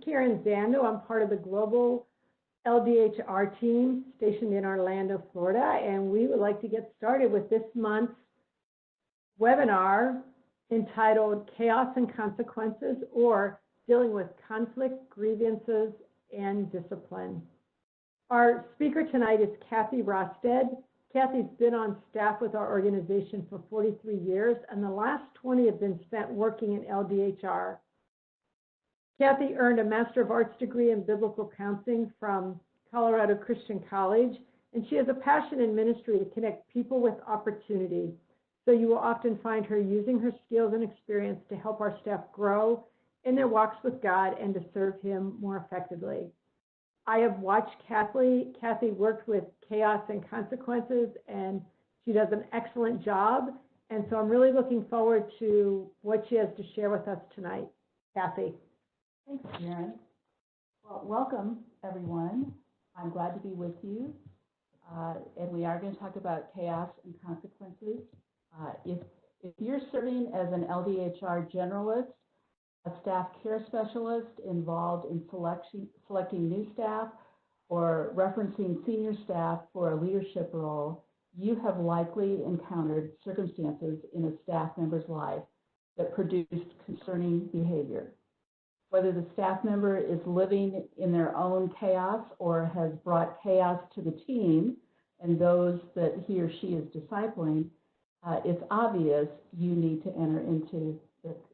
Karen Zando. I'm part of the global LDHR team stationed in Orlando, Florida, and we would like to get started with this month's webinar entitled Chaos and Consequences, or Dealing with Conflict, Grievances, and Discipline. Our speaker tonight is Cathy Rostad. Cathy's been on staff with our organization for 43 years, and the last 20 have been spent working in LDHR. Cathy earned a Master of Arts degree in Biblical Counseling from Colorado Christian College, and she has a passion in ministry to connect people with opportunity. So you will often find her using her skills and experience to help our staff grow in their walks with God and to serve Him more effectively. I have watched Cathy work with chaos and consequences, and she does an excellent job. And so I'm really looking forward to what she has to share with us tonight. Cathy. Thanks, Karen. Well, welcome, everyone. I'm glad to be with you. And we are going to talk about chaos and consequences. If you're serving as an LDHR generalist, a staff care specialist involved in selecting new staff, or referencing senior staff for a leadership role, you have likely encountered circumstances in a staff member's life that produced concerning behavior. Whether the staff member is living in their own chaos or has brought chaos to the team and those that he or she is discipling, it's obvious you need to enter into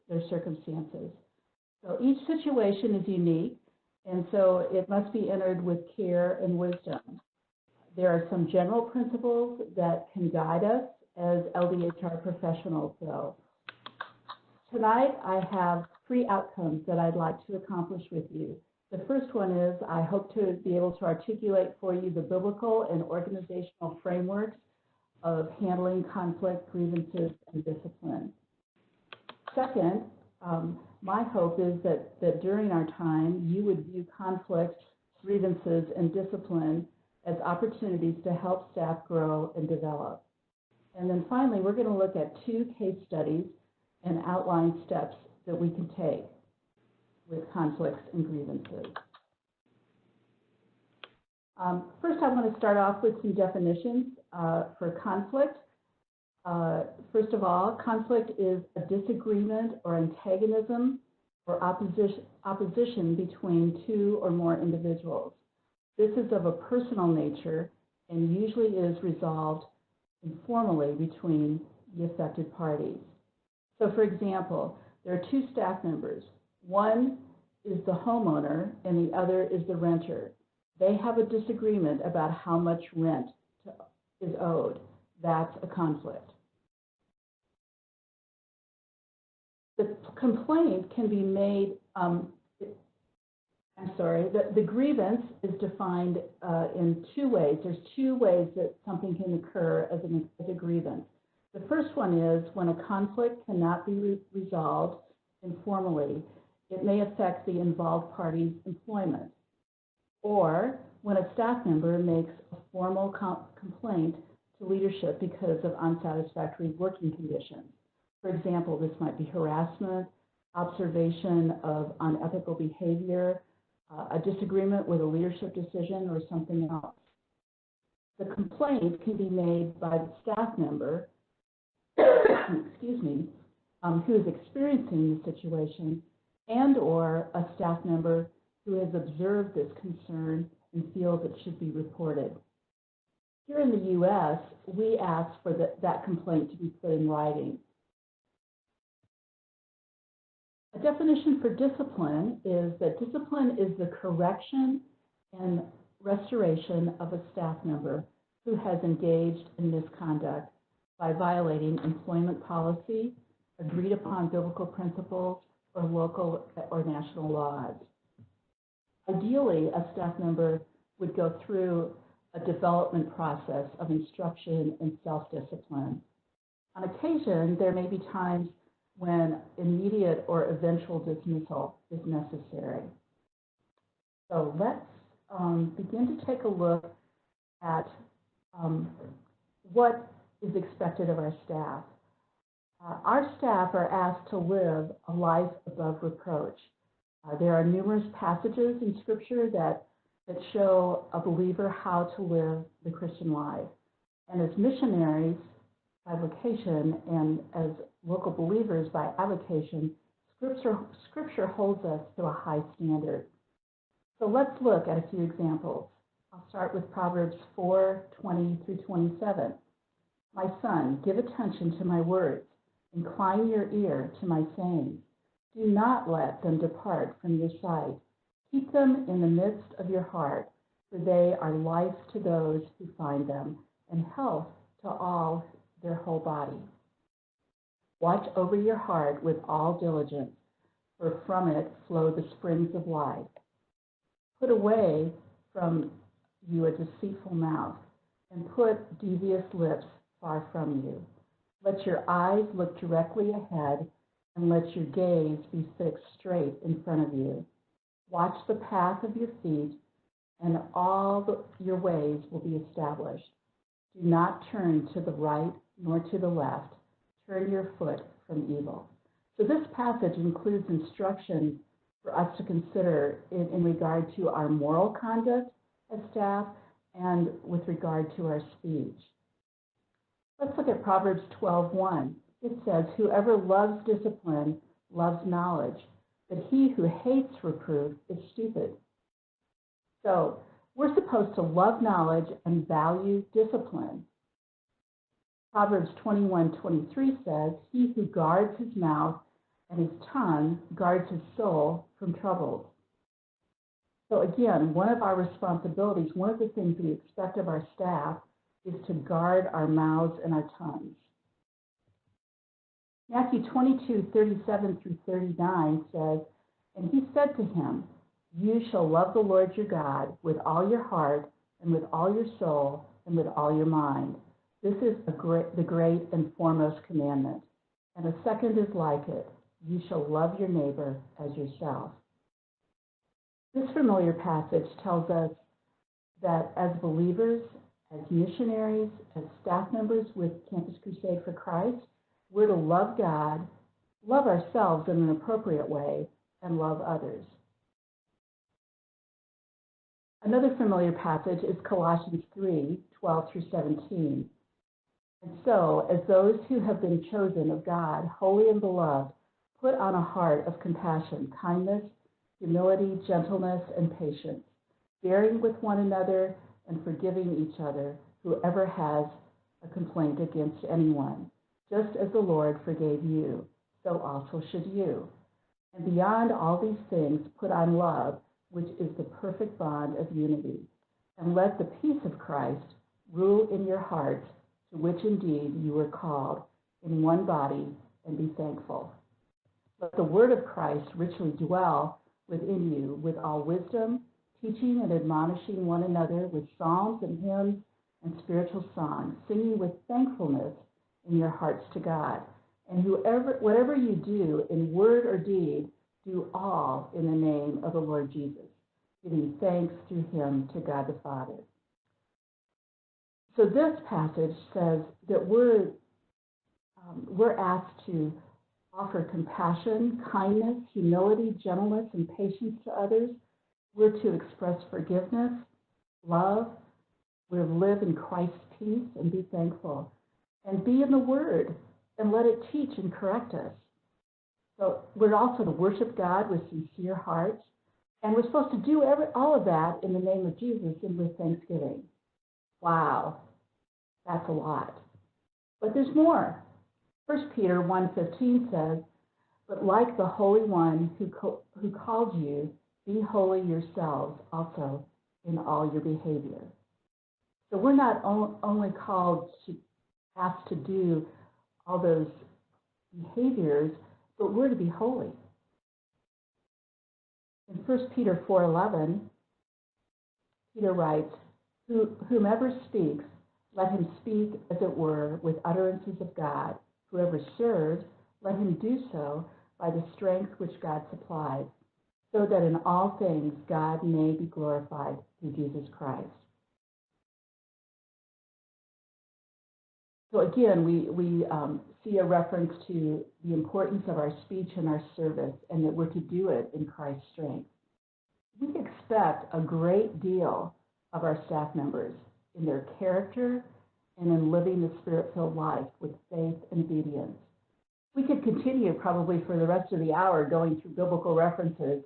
their circumstances. So each situation is unique, and so it must be entered with care and wisdom. There are some general principles that can guide us as LDHR professionals, though. Tonight, I have 3 outcomes that I'd like to accomplish with you. The first one is I hope to be able to articulate for you the biblical and organizational frameworks of handling conflict, grievances, and discipline. Second, my hope is that during our time, you would view conflict, grievances, and discipline as opportunities to help staff grow and develop. And then finally, we're going to look at 2 case studies and outline steps that we can take with conflicts and grievances. First, I want to start off with some definitions for conflict. First of all, conflict is a disagreement or antagonism or opposition between 2 or more individuals. This is of a personal nature and usually is resolved informally between the affected parties. So, for example, there are 2 staff members. One is the homeowner and the other is the renter. They have a disagreement about how much rent is owed. That's a conflict. The complaint can be made, the grievance is defined in 2 ways. There's 2 ways that something can occur as a grievance. The first one is when a conflict cannot be resolved informally, it may affect the involved party's employment. Or when a staff member makes a formal complaint to leadership because of unsatisfactory working conditions. For example, this might be harassment, observation of unethical behavior, a disagreement with a leadership decision, or something else. The complaint can be made by the staff member who is experiencing the situation, and or a staff member who has observed this concern and feels it should be reported. Here in the U.S., we ask for that complaint to be put in writing. A definition for discipline is that discipline is the correction and restoration of a staff member who has engaged in misconduct by violating employment policy, agreed upon biblical principles, or local or national laws. Ideally, a staff member would go through a development process of instruction and self-discipline. On occasion, there may be times when immediate or eventual dismissal is necessary. So let's begin to take a look at what is expected of our staff. Our staff are asked to live a life above reproach. There are numerous passages in Scripture that show a believer how to live the Christian life. And as missionaries by vocation and as local believers by avocation, Scripture holds us to a high standard. So let's look at a few examples. I'll start with Proverbs 4:20 through 27. My son, give attention to my words. Incline your ear to my sayings. Do not let them depart from your sight. Keep them in the midst of your heart, for they are life to those who find them, and health to all their whole body. Watch over your heart with all diligence, for from it flow the springs of life. Put away from you a deceitful mouth, and put devious lips far from you. Let your eyes look directly ahead, and let your gaze be fixed straight in front of you. Watch the path of your feet, and all your ways will be established. Do not turn to the right nor to the left. Turn your foot from evil. So this passage includes instruction for us to consider in regard to our moral conduct as staff and with regard to our speech. Let's look at Proverbs 12:1. It says, whoever loves discipline loves knowledge, but he who hates reproof is stupid. So we're supposed to love knowledge and value discipline. Proverbs 21:23 says, he who guards his mouth and his tongue guards his soul from troubles. So again, one of our responsibilities, one of the things we expect of our staff is to guard our mouths and our tongues. Matthew 22:37 through 39 says, and he said to him, you shall love the Lord your God with all your heart and with all your soul and with all your mind. This is the great and foremost commandment. And a second is like it. You shall love your neighbor as yourself. This familiar passage tells us that as believers, as missionaries, as staff members with Campus Crusade for Christ, we're to love God, love ourselves in an appropriate way, and love others. Another familiar passage is Colossians 3:12 through 17. And so, as those who have been chosen of God, holy and beloved, put on a heart of compassion, kindness, humility, gentleness, and patience, bearing with one another and forgiving each other, whoever has a complaint against anyone. Just as the Lord forgave you, so also should you. And beyond all these things, put on love, which is the perfect bond of unity. And let the peace of Christ rule in your hearts, to which indeed you were called, in one body, and be thankful. Let the word of Christ richly dwell within you with all wisdom, teaching and admonishing one another with psalms and hymns and spiritual songs, singing with thankfulness in your hearts to God. And whatever you do in word or deed, do all in the name of the Lord Jesus, giving thanks through him to God the Father. So this passage says that we're asked to offer compassion, kindness, humility, gentleness, and patience to others. We're to express forgiveness, love. We're to live in Christ's peace and be thankful. And be in the Word and let it teach and correct us. So we're also to worship God with sincere hearts. And we're supposed to do all of that in the name of Jesus and with thanksgiving. Wow, that's a lot. But there's more. 1 Peter 1:15 says, but like the Holy One who called you, be holy yourselves also in all your behavior. So we're not only asked to do all those behaviors, but we're to be holy. In 1 Peter 4:11, Peter writes, whomever speaks, let him speak as it were with utterances of God. Whoever serves, let him do so by the strength which God supplies, so that in all things God may be glorified through Jesus Christ. So again, we see a reference to the importance of our speech and our service, and that we're to do it in Christ's strength. We expect a great deal of our staff members in their character and in living the Spirit-filled life with faith and obedience. We could continue probably for the rest of the hour going through biblical references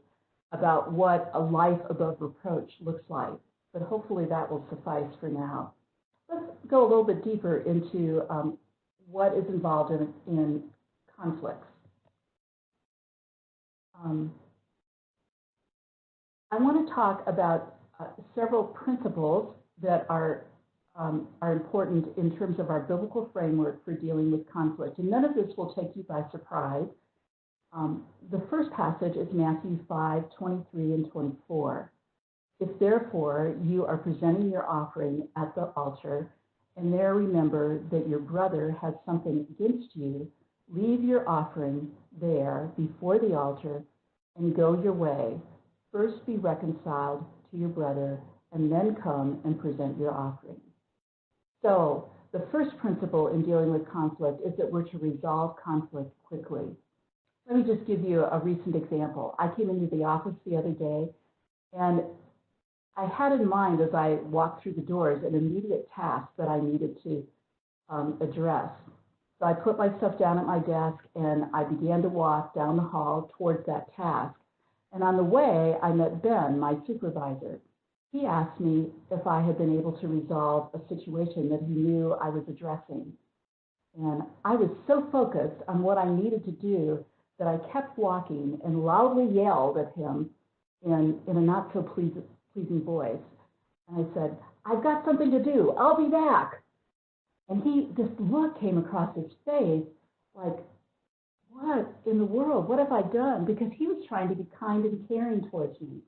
about what a life above reproach looks like, but hopefully that will suffice for now. Let's go a little bit deeper into what is involved in conflicts. I want to talk about several principles that are important in terms of our biblical framework for dealing with conflict. And none of this will take you by surprise. The first passage is Matthew 5:23 and 24. If therefore you are presenting your offering at the altar, and there remember that your brother has something against you, leave your offering there before the altar and go your way. First be reconciled to your brother, and then come and present your offering. So the first principle in dealing with conflict is that we're to resolve conflict quickly. Let me just give you a recent example. I came into the office the other day, and I had in mind as I walked through the doors an immediate task that I needed to address. So I put my stuff down at my desk, and I began to walk down the hall towards that task. And on the way, I met Ben, my supervisor. He asked me if I had been able to resolve a situation that he knew I was addressing. And I was so focused on what I needed to do that I kept walking and loudly yelled at him in a not so pleasing voice. And I said, "I've got something to do. I'll be back." And this look came across his face like, what in the world? What have I done? Because he was trying to be kind and caring towards me.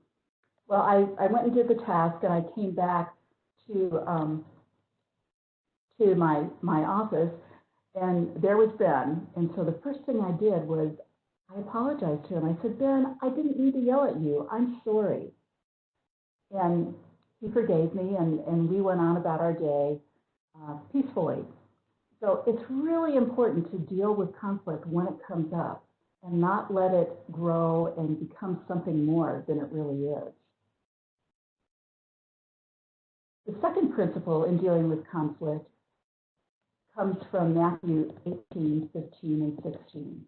Well, I went and did the task, and I came back to my office, and there was Ben. And so the first thing I did was I apologized to him. I said, "Ben, I didn't mean to yell at you. I'm sorry." And he forgave me, and we went on about our day peacefully. So it's really important to deal with conflict when it comes up and not let it grow and become something more than it really is. The second principle in dealing with conflict comes from Matthew 18:15 and 16.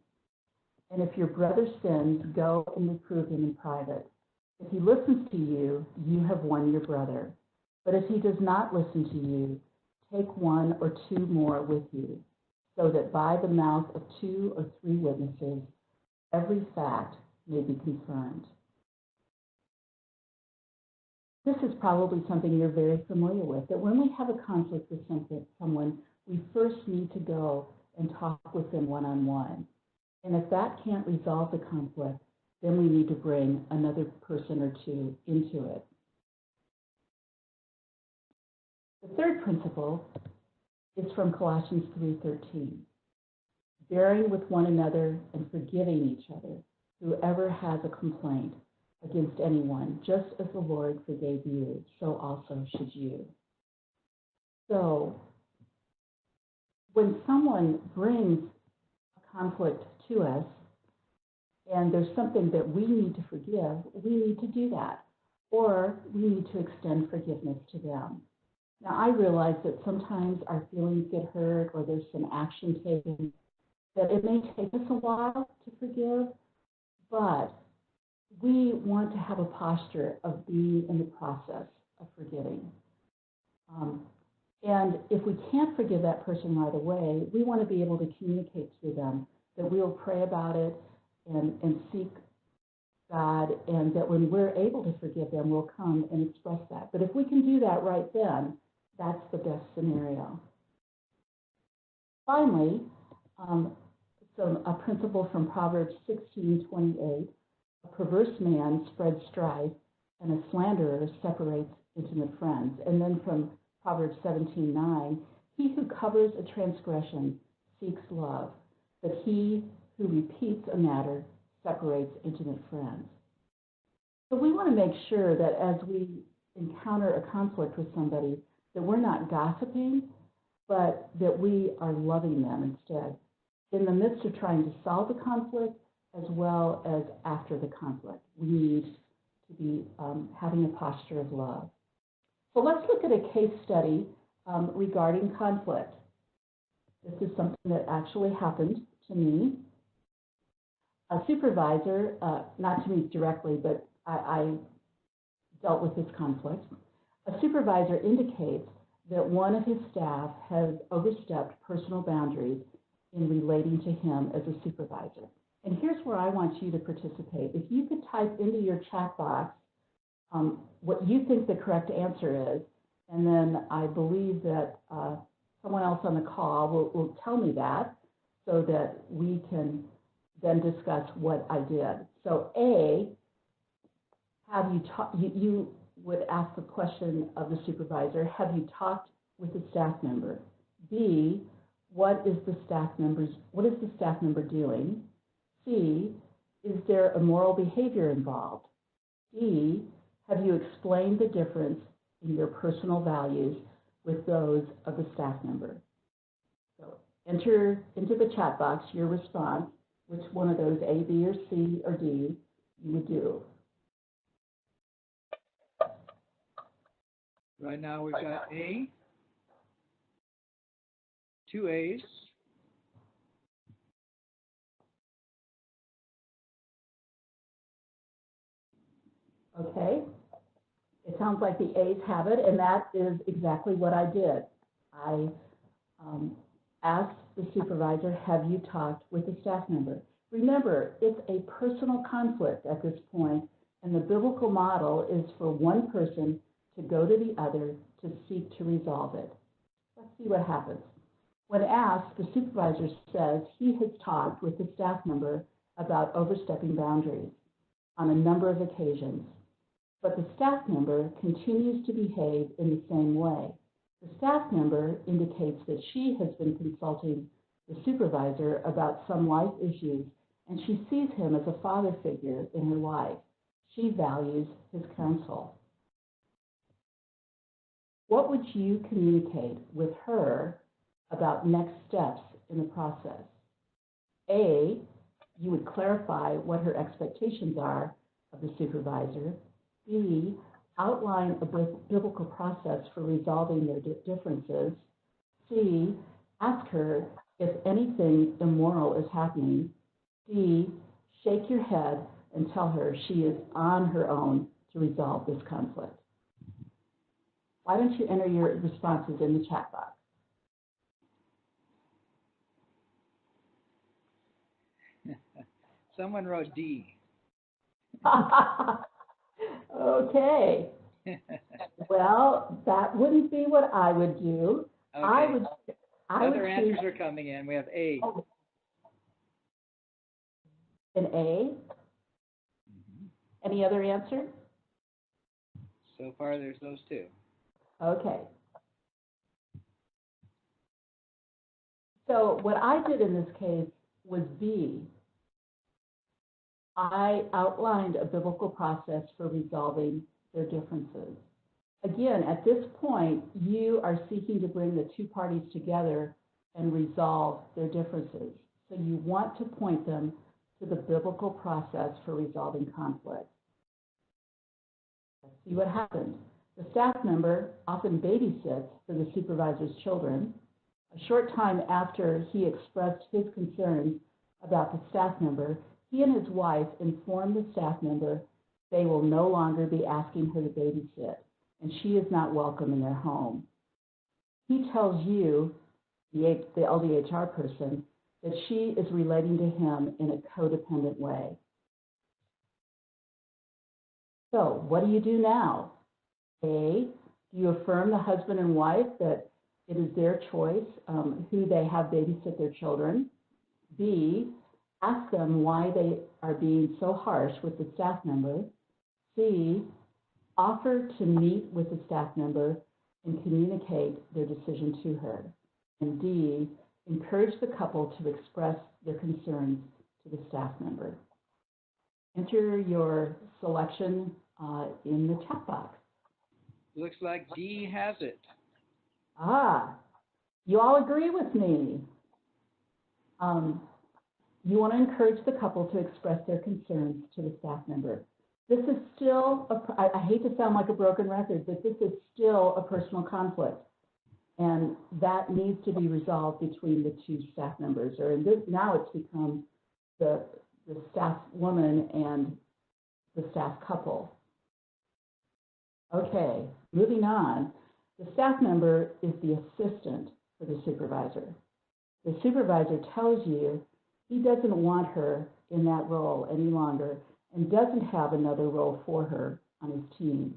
And if your brother sins, go and reprove him in private. If he listens to you, you have won your brother. But if he does not listen to you, take one or two more with you, so that by the mouth of 2 or 3 witnesses, every fact may be confirmed. This is probably something you're very familiar with, that when we have a conflict with someone, we first need to go and talk with them one-on-one. And if that can't resolve the conflict, then we need to bring another person or two into it. The third principle is from Colossians 3:13. Bearing with one another and forgiving each other, whoever has a complaint against anyone, just as the Lord forgave you, so also should you. So when someone brings a conflict to us and there's something that we need to forgive, we need to do that, or we need to extend forgiveness to them. Now, I realize that sometimes our feelings get hurt or there's some action taken, that it may take us a while to forgive, but we want to have a posture of being in the process of forgiving. And if we can't forgive that person right away, we want to be able to communicate to them that we'll pray about it and seek God, and that when we're able to forgive them, we'll come and express that. But if we can do that right then, that's the best scenario. Finally, a principle from Proverbs 16:28, a perverse man spreads strife, and a slanderer separates intimate friends. And then from Proverbs 17:9, he who covers a transgression seeks love, but he who repeats a matter separates intimate friends. So we want to make sure that as we encounter a conflict with somebody, that we're not gossiping, but that we are loving them instead, in the midst of trying to solve the conflict as well as after the conflict. We need to be having a posture of love. So let's look at a case study regarding conflict. This is something that actually happened to me. A supervisor, not to me directly, but I dealt with this conflict. A supervisor indicates that one of his staff has overstepped personal boundaries in relating to him as a supervisor. And here's where I want you to participate. If you could type into your chat box what you think the correct answer is, and then I believe that someone else on the call will tell me that so that we can then discuss what I did. So A, have you talked, you would ask the question of the supervisor, have you talked with the staff member? B, what is the staff member doing? C, is there immoral behavior involved? D, have you explained the difference in your personal values with those of the staff member? So enter into the chat box your response, which one of those, A, B, or C, or D, you would do. Right now we've got A, 2 A's. Okay. It sounds like the A's have it, and that is exactly what I did. I asked the supervisor, have you talked with the staff member? Remember, it's a personal conflict at this point, and the biblical model is for one person to go to the other to seek to resolve it. Let's see what happens. When asked, the supervisor says he has talked with the staff member about overstepping boundaries on a number of occasions, but the staff member continues to behave in the same way. The staff member indicates that she has been consulting the supervisor about some life issues, and she sees him as a father figure in her life. She values his counsel. What would you communicate with her about next steps in the process? A, you would clarify what her expectations are of the supervisor. B, outline a biblical process for resolving their differences. C, ask her if anything immoral is happening. D, shake your head and tell her she is on her own to resolve this conflict. Why don't you enter your responses in the chat box? Someone wrote D. Okay. Well, that wouldn't be what I would do. Okay. Other answers choose are coming in. We have A. An A. Any other answer? So far, there's those two. Okay. So what I did in this case was B. I outlined a biblical process for resolving their differences. Again, at this point, you are seeking to bring the two parties together and resolve their differences. So you want to point them to the biblical process for resolving conflict. Let's see what happened. The staff member often babysits for the supervisor's children. A short time after he expressed his concerns about the staff member, he and his wife informed the staff member they will no longer be asking her to babysit, and she is not welcome in their home. He tells you, the LDHR person, that she is relating to him in a codependent way. So what do you do now? A, do you affirm the husband and wife that it is their choice who they have babysit their children? B, ask them why they are being so harsh with the staff member. C, offer to meet with the staff member and communicate their decision to her. And D, encourage the couple to express their concerns to the staff member. Enter your selection in the chat box. Looks like D has it. Ah, You all agree with me. You want to encourage the couple to express their concerns to the staff member. This is still, I hate to sound like a broken record, but this is still a personal conflict. And that needs to be resolved between the two staff members, or in this, now it's become the staff woman and the staff couple. Okay, moving on. The staff member is the assistant for the supervisor. The supervisor tells you he doesn't want her in that role any longer and doesn't have another role for her on his team.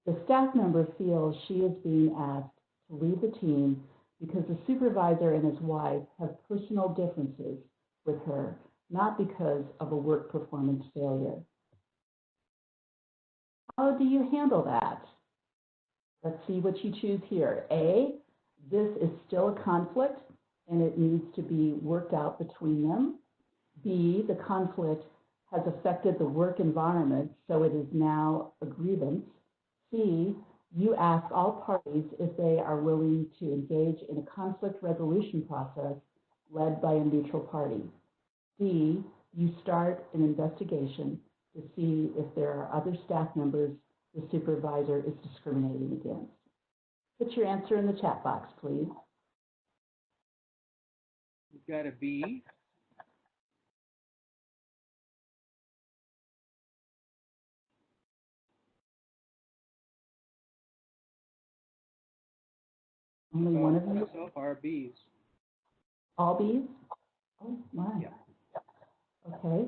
The staff member feels she is being asked to leave the team because the supervisor and his wife have personal differences with her, not because of a work performance failure. How do you handle that? Let's see what you choose here. A, this is still a conflict and it needs to be worked out between them. B, the conflict has affected the work environment, so it is now a grievance. C, you ask all parties if they are willing to engage in a conflict resolution process led by a neutral party. D, you start an investigation to see if there are other staff members the supervisor is discriminating against. Put your answer in the chat box, please. We've got a B. Only one of you? So far, B's. All B's? Oh, my. Yeah. Okay.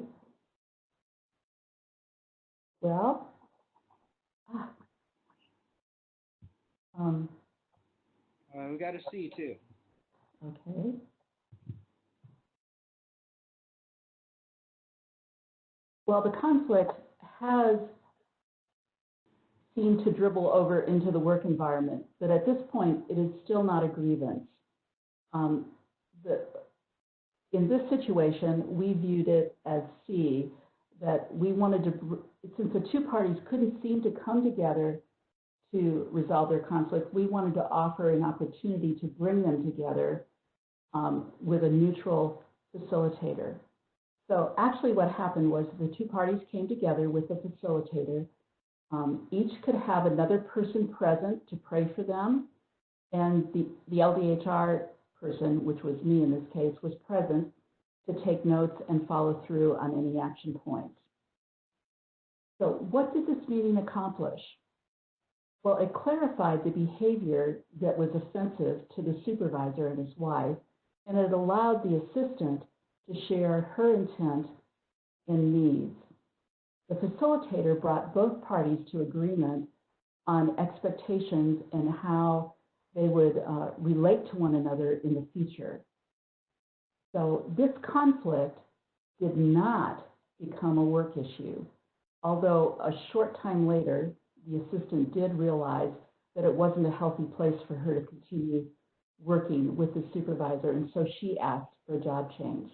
Well, We got a C too. okay. Well, the conflict has seemed to dribble over into the work environment, but at this point, it is still not a grievance. In this situation, we viewed it as C, that we wanted to, since the two parties couldn't seem to come together to resolve their conflict, we wanted to offer an opportunity to bring them together with a neutral facilitator. So actually what happened was the two parties came together with a facilitator. Each could have another person present to pray for them, and the LDHR person, which was me in this case, was present to take notes and follow through on any action points. So what did this meeting accomplish? Well, it clarified the behavior that was offensive to the supervisor and his wife, and it allowed the assistant to share her intent and needs. The facilitator brought both parties to agreement on expectations and how they would relate to one another in the future. So this conflict did not become a work issue, although a short time later, the assistant did realize that it wasn't a healthy place for her to continue working with the supervisor, and so she asked for a job change.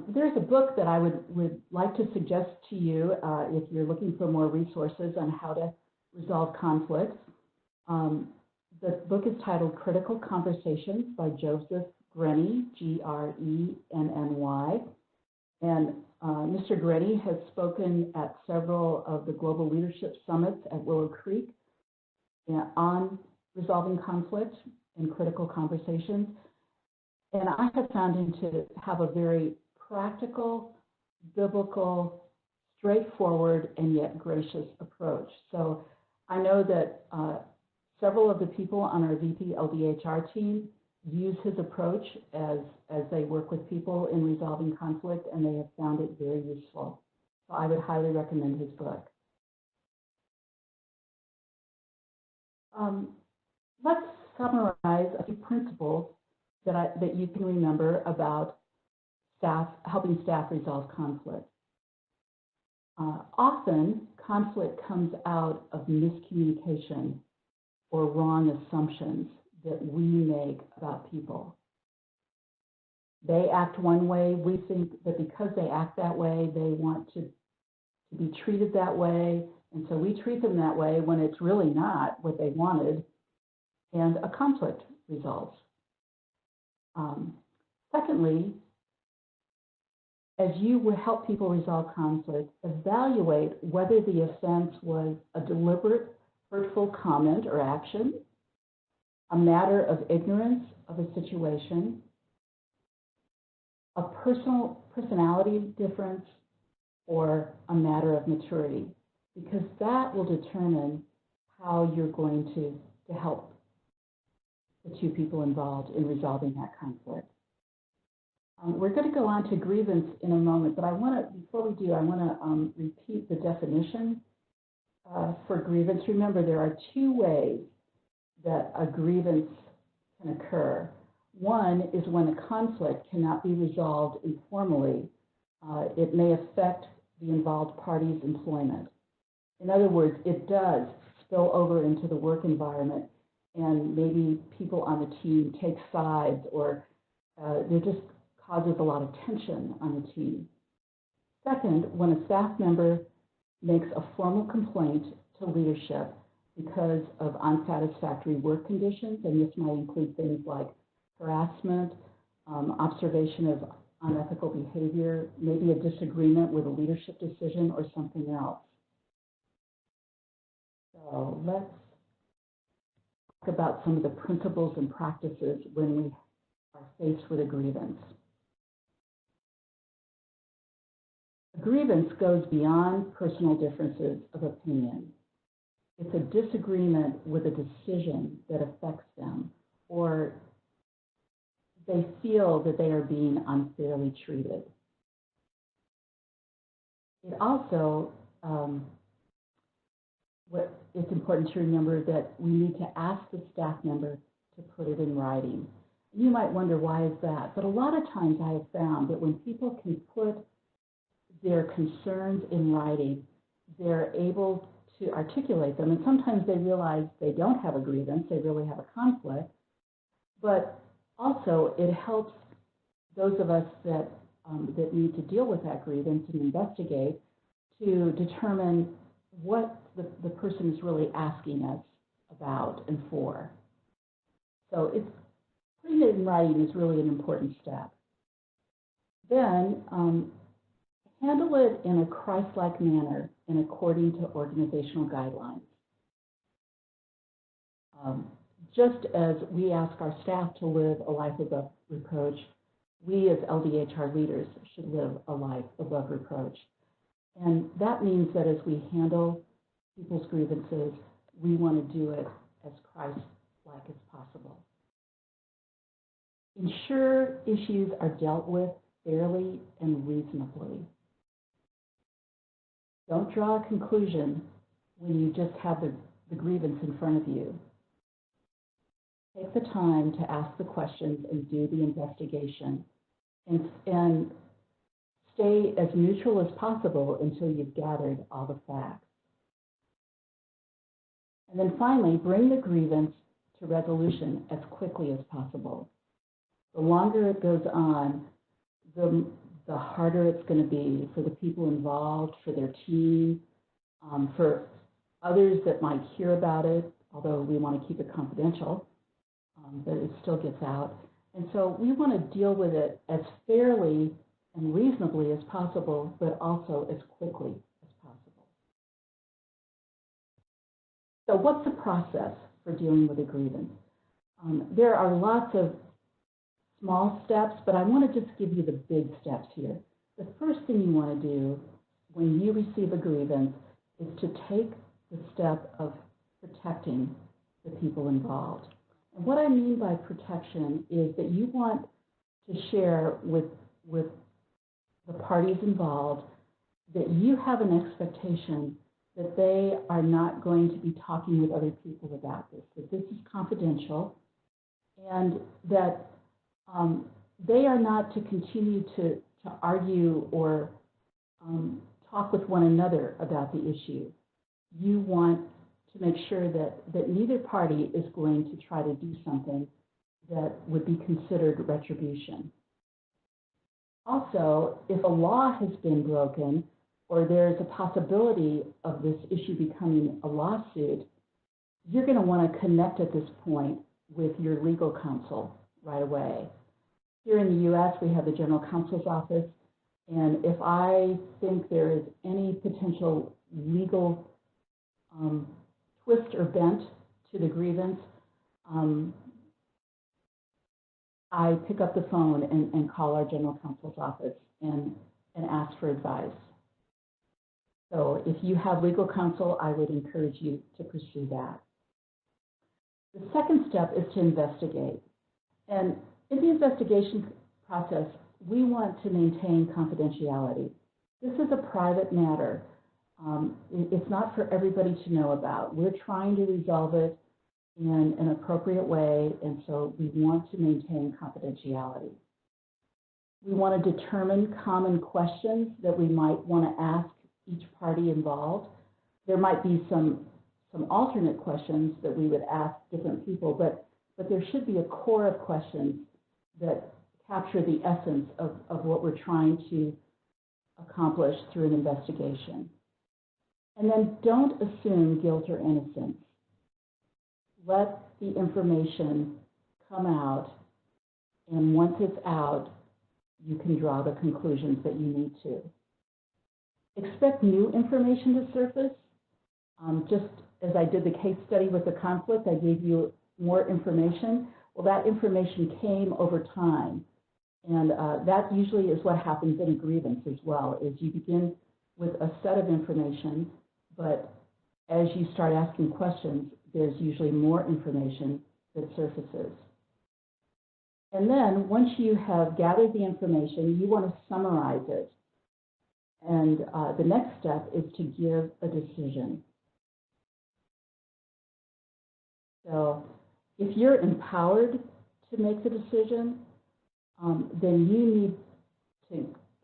There's a book that I would like to suggest to you if you're looking for more resources on how to resolve conflicts. The book is titled Critical Conversations by Joseph Grenny, G-R-E-N-N-Y. And Mr. Grenny has spoken at several of the global leadership summits at Willow Creek on resolving conflict and critical conversations. And I have found him to have a very practical, biblical, straightforward, and yet gracious approach. So I know that several of the people on our VP LDHR team use his approach as they work with people in resolving conflict, and they have found it very useful. So I would highly recommend his book. Let's summarize a few principles that you can remember about helping staff resolve conflict. Often, conflict comes out of miscommunication or wrong assumptions that we make about people. They act one way, we think that because they act that way, they want to be treated that way, And so we treat them that way when it's really not what they wanted, and a conflict results. Secondly, as you would help people resolve conflict, evaluate whether the offense was a deliberate, hurtful comment or action, a matter of ignorance of a situation, a personality difference, or a matter of maturity, because that will determine how you're going to help the two people involved in resolving that conflict. We're going to go on to grievance in a moment, but before we do, I want to repeat the definition for grievance. Remember, there are two ways that a grievance can occur. One is when a conflict cannot be resolved informally. It may affect the involved party's employment. In other words, it does spill over into the work environment, and maybe people on the team take sides, or there just causes a lot of tension on the team. Second, when a staff member makes a formal complaint to leadership because of unsatisfactory work conditions, and this might include things like harassment, observation of unethical behavior, maybe a disagreement with a leadership decision or something else. So let's talk about some of the principles and practices when we are faced with a grievance. A grievance goes beyond personal differences of opinion. It's a disagreement with a decision that affects them, or they feel that they are being unfairly treated. It also, it's important to remember that we need to ask the staff member to put it in writing. You might wonder, why is that? But a lot of times I have found that when people can put their concerns in writing, they're able to articulate them, and sometimes they realize they don't have a grievance, they really have a conflict, but also it helps those of us that need to deal with that grievance and investigate to determine what the person is really asking us about and for. So putting it in writing is really an important step. Then handle it in a Christ-like manner and according to organizational guidelines. Just as we ask our staff to live a life above reproach, we as LDHR leaders should live a life above reproach. And that means that as we handle people's grievances, we want to do it as Christ-like as possible. Ensure issues are dealt with fairly and reasonably. Don't draw a conclusion when you just have the grievance in front of you. Take the time to ask the questions and do the investigation, and stay as neutral as possible until you've gathered all the facts. And then finally, bring the grievance to resolution as quickly as possible. The longer it goes on, the harder it's going to be for the people involved, for their team, for others that might hear about it, although we want to keep it confidential, but it still gets out. And so we want to deal with it as fairly and reasonably as possible, but also as quickly as possible. So what's the process for dealing with a grievance? There are lots of small steps, but I want to just give you the big steps here. The first thing you want to do when you receive a grievance is to take the step of protecting the people involved. And what I mean by protection is that you want to share with the parties involved that you have an expectation that they are not going to be talking with other people about this, that this is confidential, and that they are not to continue to argue or talk with one another about the issue. You want to make sure that neither party is going to try to do something that would be considered retribution. Also, if a law has been broken, or there's a possibility of this issue becoming a lawsuit, you're going to want to connect at this point with your legal counsel right away. Here in the U.S., we have the General Counsel's Office, and if I think there is any potential legal twist or bent to the grievance, I pick up the phone and call our General Counsel's Office and ask for advice. So if you have legal counsel, I would encourage you to pursue that. The second step is to investigate. And in the investigation process, we want to maintain confidentiality. This is a private matter. It's not for everybody to know about. We're trying to resolve it in an appropriate way, and so we want to maintain confidentiality. We want to determine common questions that we might want to ask each party involved. There might be some alternate questions that we would ask different people, but there should be a core of questions that capture the essence of what we're trying to accomplish through an investigation. And then don't assume guilt or innocence. Let the information come out, and once it's out, you can draw the conclusions that you need to. Expect new information to surface. Just as I did the case study with the conflict, I gave you more information. Well, that information came over time. And that usually is what happens in a grievance as well, is you begin with a set of information, but as you start asking questions, there's usually more information that surfaces. And then once you have gathered the information, you want to summarize it. And the next step is to give a decision. So if you're empowered to make the decision, then you need to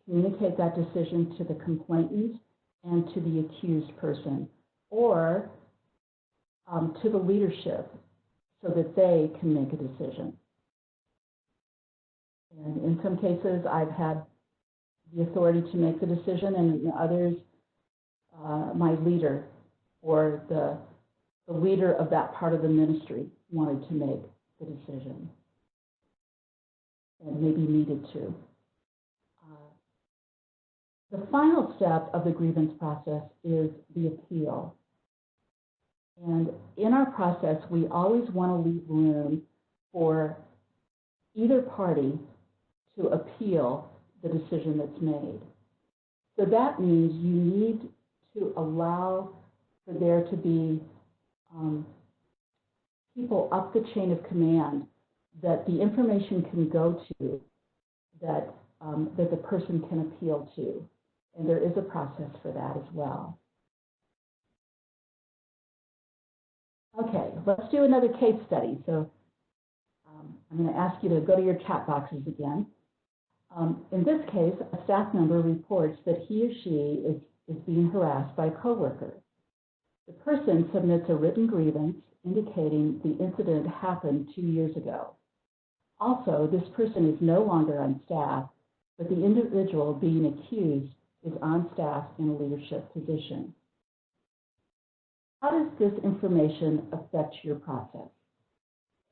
communicate that decision to the complainant and to the accused person, or to the leadership so that they can make a decision. And in some cases, I've had the authority to make the decision, and in others, my leader or the leader of that part of the ministry wanted to make the decision and maybe needed to. The final step of the grievance process is the appeal. And in our process, we always want to leave room for either party to appeal the decision that's made. So that means you need to allow for there to be people up the chain of command that the information can go to, that the person can appeal to. And there is a process for that as well. Okay, let's do another case study. So I'm going to ask you to go to your chat boxes again. In this case, a staff member reports that he or she is being harassed by a coworker. The person submits a written grievance indicating the incident happened 2 years ago. Also, this person is no longer on staff, but the individual being accused is on staff in a leadership position. How does this information affect your process?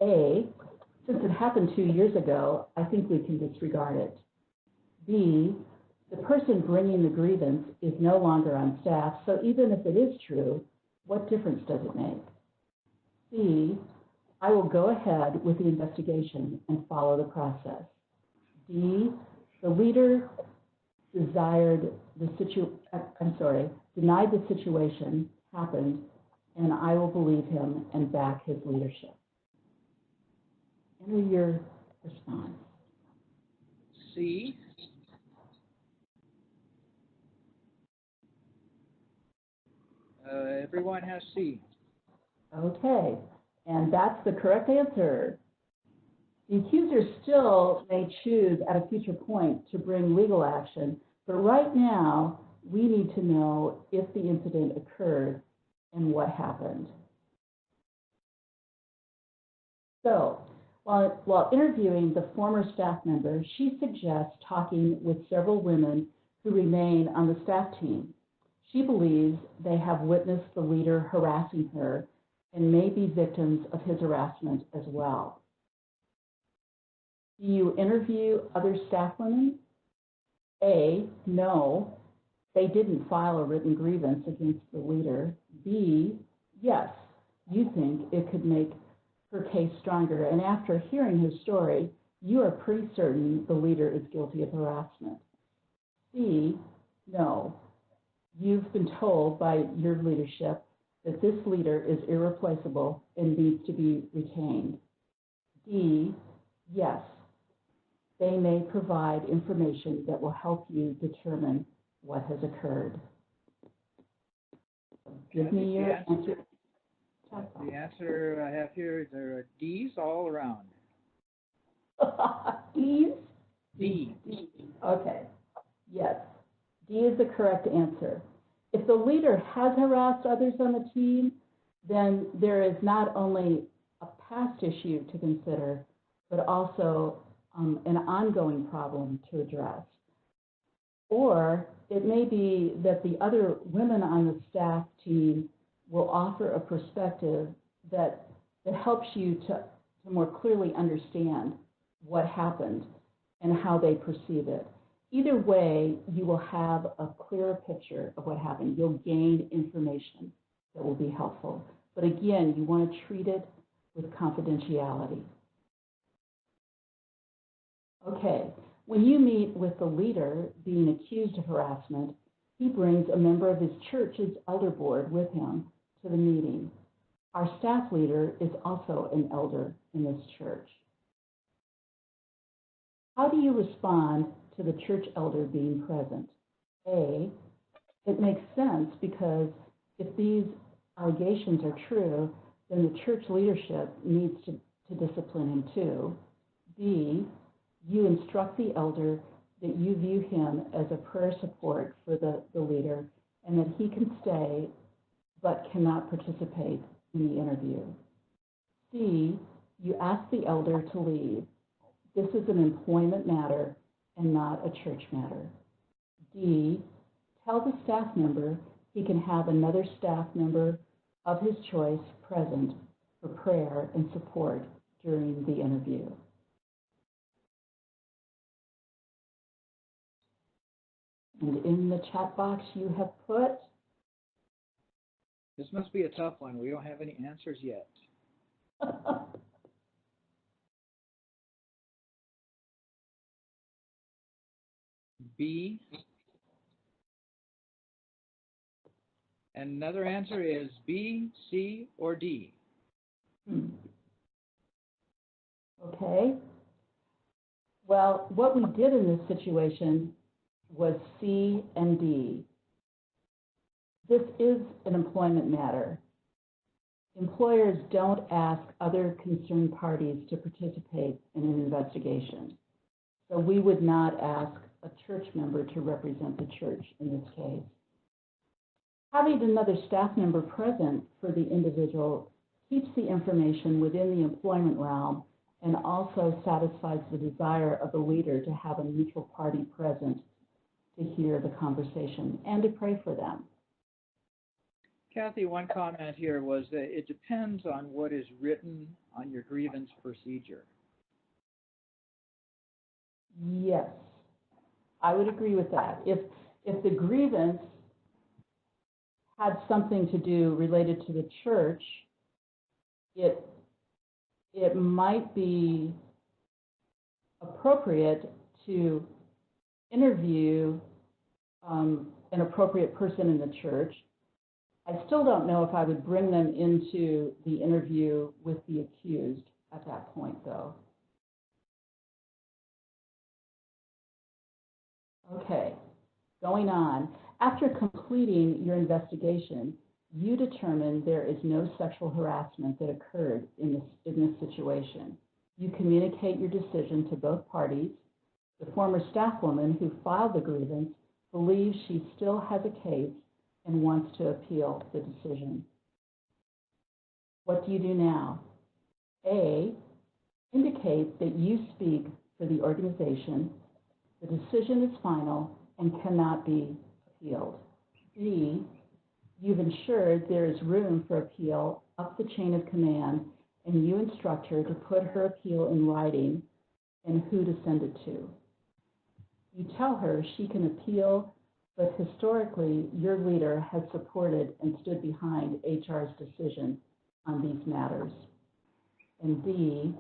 A, since it happened 2 years ago, I think we can disregard it. B, the person bringing the grievance is no longer on staff, so even if it is true, what difference does it make? C, I will go ahead with the investigation and follow the process. D, the leader denied the situation happened, and I will believe him and back his leadership. Enter your response. C. Everyone has C. Okay, and that's the correct answer. The accuser still may choose at a future point to bring legal action, but right now we need to know if the incident occurred and what happened. So, while interviewing the former staff member, she suggests talking with several women who remain on the staff team. She believes they have witnessed the leader harassing her and may be victims of his harassment as well. Do you interview other staff women? A, no, they didn't file a written grievance against the leader. B, yes, you think it could make her case stronger. And after hearing his story, you are pretty certain the leader is guilty of harassment. C, no, you've been told by your leadership that this leader is irreplaceable and needs to be retained. D, yes, they may provide information that will help you determine what has occurred. Give me your answer. The answer I have here is there are D's all around. D's? D. D. Okay. Yes. D is the correct answer. If the leader has harassed others on the team, then there is not only a past issue to consider, but also an ongoing problem to address. Or it may be that the other women on the staff team will offer a perspective that helps you to more clearly understand what happened and how they perceive it. Either way, you will have a clearer picture of what happened. You'll gain information that will be helpful. But again, you want to treat it with confidentiality. Okay, when you meet with the leader being accused of harassment, he brings a member of his church's elder board with him to the meeting. Our staff leader is also an elder in this church. How do you respond to the church elder being present? A, it makes sense because if these allegations are true, then the church leadership needs to discipline him too. B, you instruct the elder that you view him as a prayer support for the leader and that he can stay but cannot participate in the interview. C, you ask the elder to leave. This is an employment matter and not a church matter. D, tell the staff member he can have another staff member of his choice present for prayer and support during the interview. And in the chat box you have put, This must be a tough one. We don't have any answers yet. B. Another answer is B, C, or D. Okay. Well, what we did in this situation was C and D. This is an employment matter. Employers don't ask other concerned parties to participate in an investigation. So we would not ask a church member to represent the church in this case. Having another staff member present for the individual keeps the information within the employment realm and also satisfies the desire of the leader to have a neutral party present to hear the conversation and to pray for them. Cathy, one comment here was that it depends on what is written on your grievance procedure. Yes, I would agree with that. If the grievance had something to do related to the church, it might be appropriate to interview an appropriate person in the church. I still don't know if I would bring them into the interview with the accused at that point, though. Okay, going on. After completing your investigation, you determine there is no sexual harassment that occurred in this situation. You communicate your decision to both parties. The former staff woman who filed the grievance believes she still has a case and wants to appeal the decision. What do you do now? A, indicate that you speak for the organization. The decision is final and cannot be appealed. D, you've ensured there is room for appeal up the chain of command, and you instruct her to put her appeal in writing and who to send it to. You tell her she can appeal, but historically, your leader has supported and stood behind HR's decision on these matters. And D,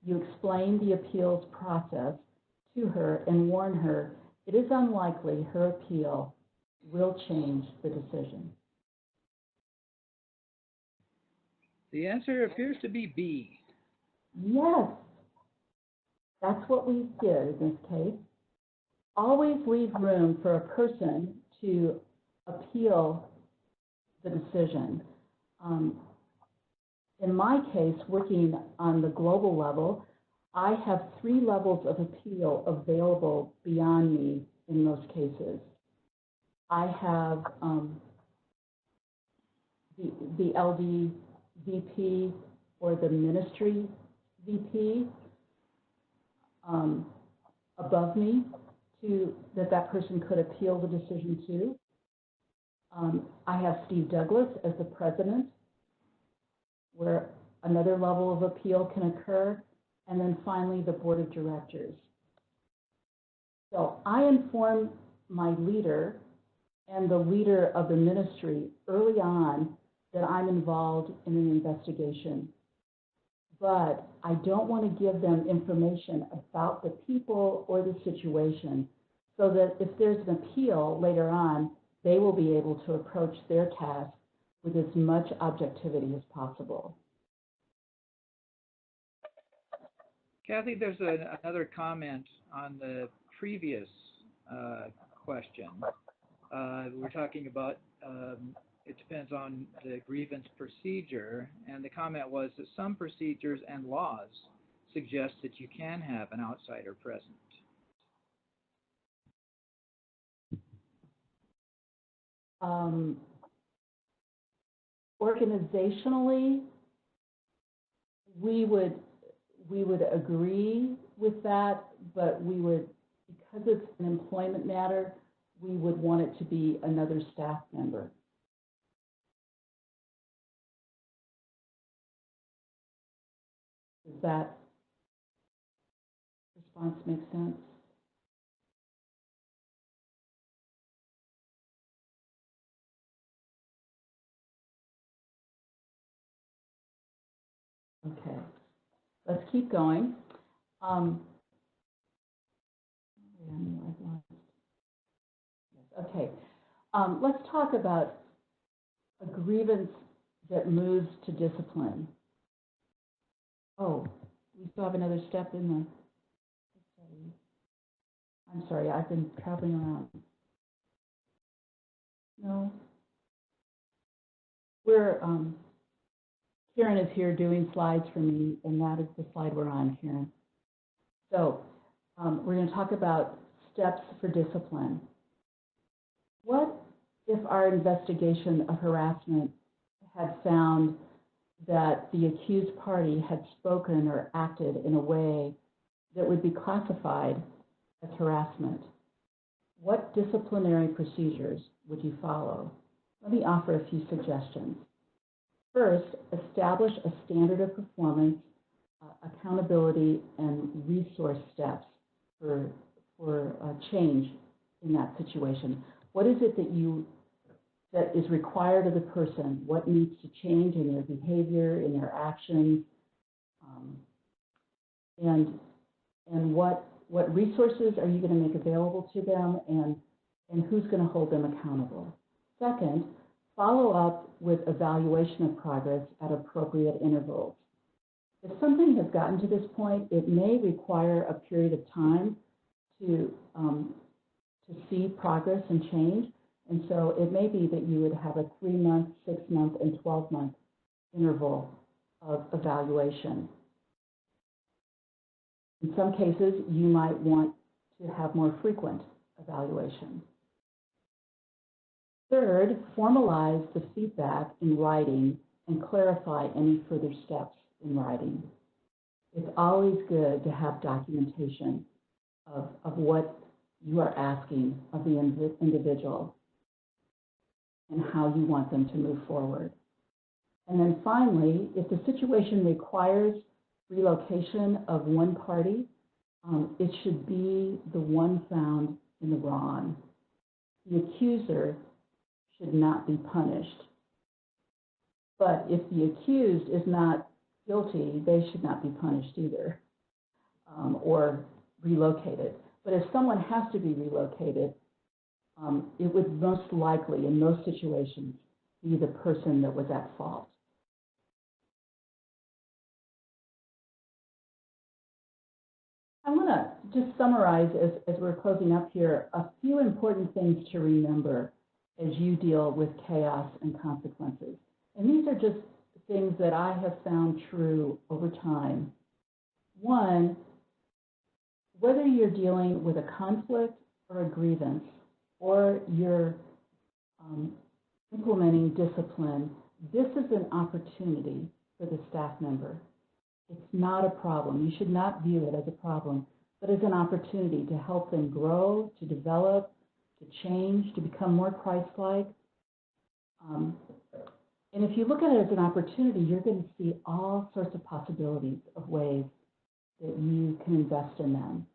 you explain the appeals process to her and warn her it is unlikely her appeal will change the decision. The answer appears to be B. Yes, that's what we did in this case. Always leave room for a person to appeal the decision. In my case, working on the global level, I have 3 levels of appeal available beyond me in most cases. I have the LD VP or the ministry VP above me that person could appeal the decision to. I have Steve Douglas as the president, where another level of appeal can occur, and then finally the board of directors. So I inform my leader and the leader of the ministry early on that I'm involved in an investigation, but I don't want to give them information about the people or the situation, so that if there's an appeal later on, they will be able to approach their task with as much objectivity as possible. Cathy, there's another comment on the previous question. We're talking about it depends on the grievance procedure, and the comment was that some procedures and laws suggest that you can have an outsider present. Organizationally, we would agree with that, but we would, because it's an employment matter, we would want it to be another staff member. Does that response make sense? Okay, let's keep going. Okay, let's talk about a grievance that moves to discipline. Oh, we still have another step in the study. I'm sorry, I've been traveling around. No. We're, Karen is here doing slides for me, and that is the slide we're on, Karen. So we're going to talk about steps for discipline. What if our investigation of harassment had found that the accused party had spoken or acted in a way that would be classified as harassment? What disciplinary procedures would you follow? Let me offer a few suggestions. First, establish a standard of performance, accountability, and resource steps for change in that situation. What is it that is required of the person? What needs to change in their behavior, in their actions, and what resources are you going to make available to them, and who's going to hold them accountable? Second, follow up with evaluation of progress at appropriate intervals. If something has gotten to this point, it may require a period of time to see progress and change. And so it may be that you would have a 3-month, 6-month, and 12-month interval of evaluation. In some cases, you might want to have more frequent evaluation. Third, formalize the feedback in writing and clarify any further steps in writing. It's always good to have documentation of what you are asking of the individual. and how you want them to move forward. And then finally, if the situation requires relocation of one party, it should be the one found in the wrong. The accuser should not be punished. But if the accused is not guilty, they should not be punished either, or relocated. But if someone has to be relocated, it would most likely, in most situations, be the person that was at fault. I want to just summarize, as we're closing up here, a few important things to remember as you deal with chaos and consequences. And these are just things that I have found true over time. One, whether you're dealing with a conflict or a grievance, or you're implementing discipline, this is an opportunity for the staff member. It's not a problem. You should not view it as a problem, but as an opportunity to help them grow, to develop, to change, to become more Christ-like. And if you look at it as an opportunity, you're going to see all sorts of possibilities of ways that you can invest in them.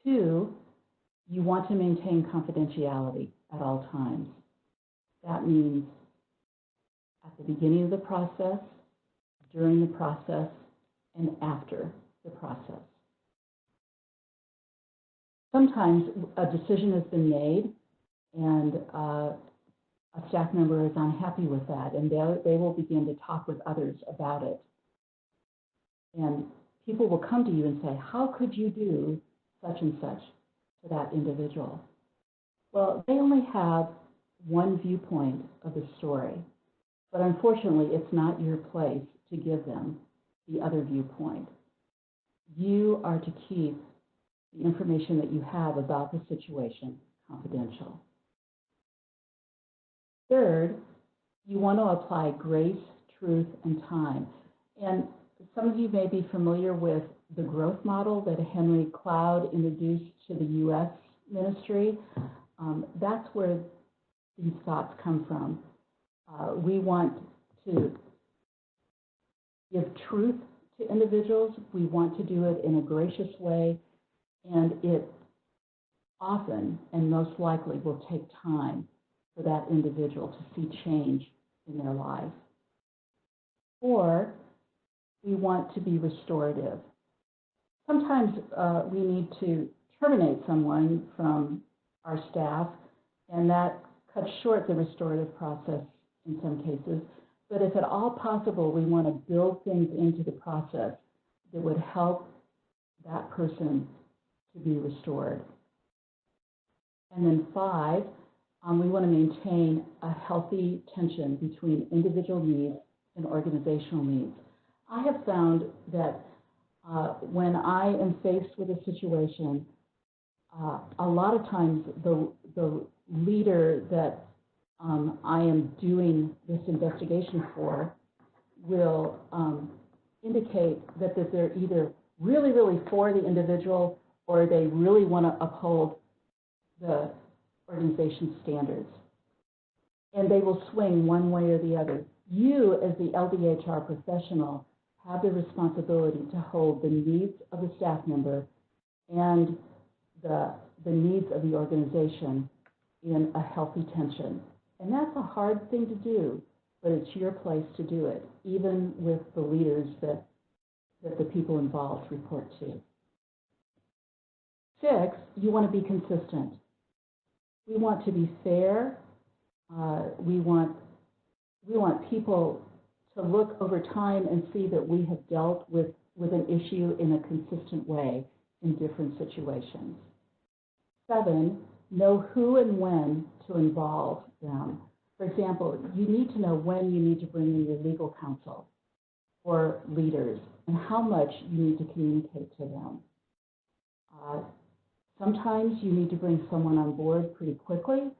Two, you want to maintain confidentiality at all times. That means at the beginning of the process, during the process, and after the process. Sometimes a decision has been made and a staff member is unhappy with that, and they will begin to talk with others about it. And people will come to you and say, how could you do such and such to that individual? Well, they only have one viewpoint of the story, but unfortunately, it's not your place to give them the other viewpoint. You are to keep the information that you have about the situation confidential. Third, you want to apply grace, truth, and time. And some of you may be familiar with the growth model that Henry Cloud introduced to the U.S. ministry. That's where these thoughts come from. We want to give truth to individuals. We want to do it in a gracious way, and it often and most likely will take time for that individual to see change in their life. Or we want to be restorative. Sometimes we need to terminate someone from our staff, and that cuts short the restorative process in some cases. But if at all possible, we want to build things into the process that would help that person to be restored. And then 5, we want to maintain a healthy tension between individual needs and organizational needs. I have found that when I am faced with a situation, a lot of times the leader that I am doing this investigation for will indicate that they're either really, really for the individual or they really want to uphold the organization's standards. And they will swing one way or the other. You, as the LDHR professional, have the responsibility to hold the needs of the staff member and the needs of the organization in a healthy tension. And that's a hard thing to do, but it's your place to do it, even with the leaders that the people involved report to. 6, you want to be consistent. We want to be fair. We want people to look over time and see that we have dealt with an issue in a consistent way in different situations. 7, know who and when to involve them. For example, you need to know when you need to bring in your legal counsel or leaders and how much you need to communicate to them. Sometimes you need to bring someone on board pretty quickly.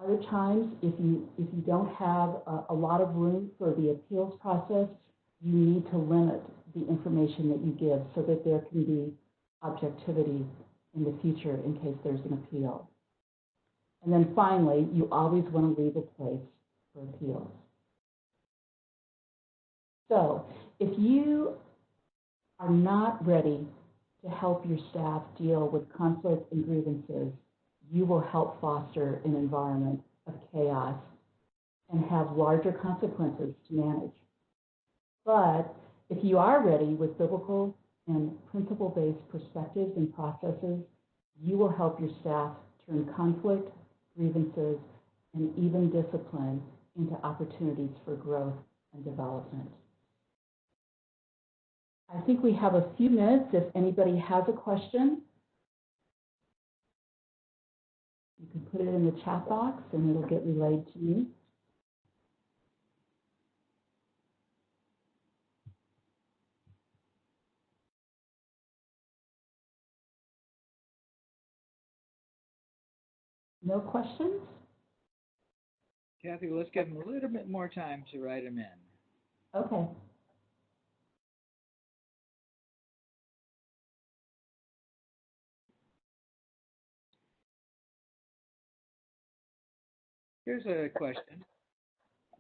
Other times, if you don't have a lot of room for the appeals process, you need to limit the information that you give so that there can be objectivity in the future in case there's an appeal. And then finally, you always want to leave a place for appeals. So if you are not ready to help your staff deal with conflict and grievances, you will help foster an environment of chaos and have larger consequences to manage. But if you are ready with biblical and principle-based perspectives and processes, you will help your staff turn conflict, grievances, and even discipline into opportunities for growth and development. I think we have a few minutes if anybody has a question. You can put it in the chat box and it'll get relayed to me. No questions? Cathy, let's give them a little bit more time to write them in. Okay. Here's a question.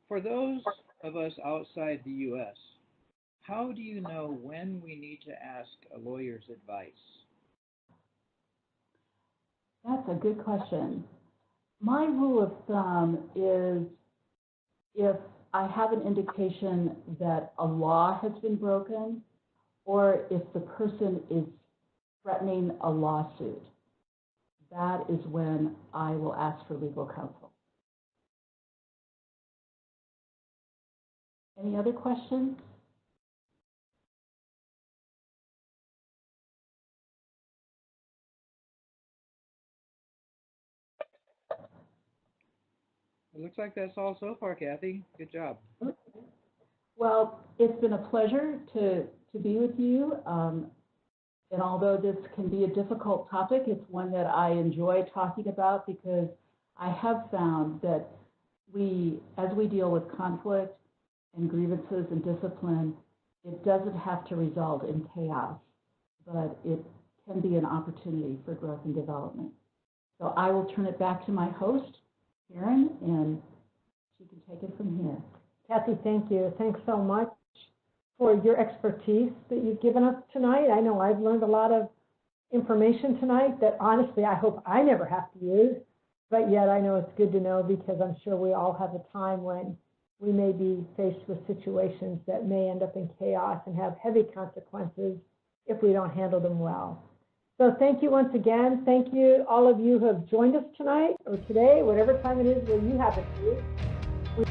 For those of us outside the U.S., how do you know when we need to ask a lawyer's advice? That's a good question. My rule of thumb is if I have an indication that a law has been broken or if the person is threatening a lawsuit, that is when I will ask for legal counsel. Any other questions? It looks like that's all so far, Cathy. Good job. Well, it's been a pleasure to be with you. And although this can be a difficult topic, it's one that I enjoy talking about because I have found that as we deal with conflict and grievances and discipline, it doesn't have to result in chaos, but it can be an opportunity for growth and development. So I will turn it back to my host, Karen, and she can take it from here. Cathy, thank you. Thanks so much for your expertise that you've given us tonight. I know I've learned a lot of information tonight that honestly I hope I never have to use, but yet I know it's good to know because I'm sure we all have a time when we may be faced with situations that may end up in chaos and have heavy consequences if we don't handle them well. So thank you once again. Thank you, all of you who have joined us tonight or today, whatever time it is where you happen to be.